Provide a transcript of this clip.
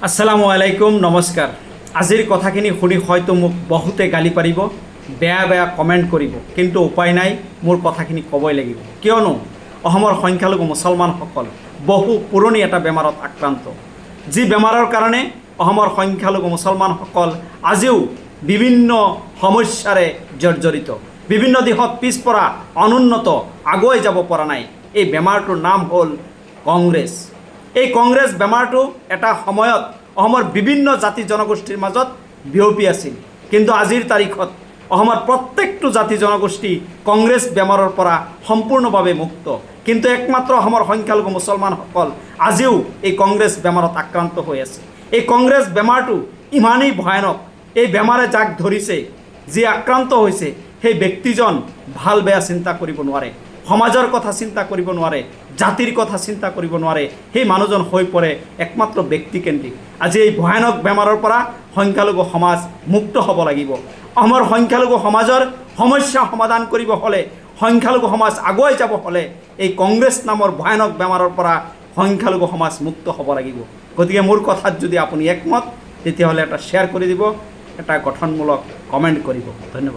আসসালামু আলাইকুম, নমস্কাৰ। আজিৰ কথাখিনি শুনি হয়তো মোক বহুতে গালি পাৰিব, বেয়া বেয়া কমেণ্ট কৰিব, কিন্তু উপায় নাই, মোৰ কথাখিনি ক'বই লাগিব। কিয়নো অসমৰ সংখ্যালঘু মুছলমানসকল বহু পুৰণি এটা বেমাৰত আক্ৰান্ত, যি বেমাৰৰ কাৰণে অসমৰ সংখ্যালঘু মুছলমানসকল আজিও বিভিন্ন সমস্যাৰে জৰ্জৰিত, বিভিন্ন দিশত পিছপৰা, অনুন্নত, আগুৱাই যাব পৰা নাই। এই বেমাৰটোৰ নাম হ'ল কংগ্ৰেছ। এই কংগ্ৰেছ বেমাৰটো এটা সময়ত অসমৰ বিভিন্ন জাতি জনগোষ্ঠীৰ মাজত বিয়পি আছিল, কিন্তু আজিৰ তাৰিখত অসমৰ প্ৰত্যেকটো জাতি জনগোষ্ঠী কংগ্ৰেছ বেমাৰৰ পৰা সম্পূৰ্ণভাৱে মুক্ত। কিন্তু একমাত্ৰ অসমৰ সংখ্যালঘু মুছলমানসকল আজিও এই কংগ্ৰেছ বেমাৰত আক্ৰান্ত হৈ আছে। এই কংগ্ৰেছ বেমাৰটো ইমানেই ভয়ানক, এই বেমাৰে যাক ধৰিছে, যি আক্ৰান্ত হৈছে, সেই ব্যক্তিজন ভাল বেয়া চিন্তা কৰিব নোৱাৰে, সমাজৰ কথা চিন্তা কৰিব নোৱাৰে, জাতিৰ কথা চিন্তা কৰিব নোৱাৰে। সেই মানুহজন হৈ পৰে একমাত্ৰ ব্যক্তিকেন্দ্ৰিক। আজি এই ভয়ানক বেমাৰৰ পৰা সংখ্যালঘু সমাজ মুক্ত হ'ব লাগিব। অসমৰ সংখ্যালঘু সমাজৰ সমস্যা সমাধান কৰিব হ'লে, সংখ্যালঘু সমাজ আগুৱাই যাব হ'লে এই কংগ্ৰেছ নামৰ ভয়ানক বেমাৰৰ পৰা সংখ্যালঘু সমাজ মুক্ত হ'ব লাগিব। গতিকে মোৰ কথাত যদি আপুনি একমত, তেতিয়াহ'লে এটা শ্বেয়াৰ কৰি দিব, এটা গঠনমূলক কমেণ্ট কৰিব। ধন্যবাদ।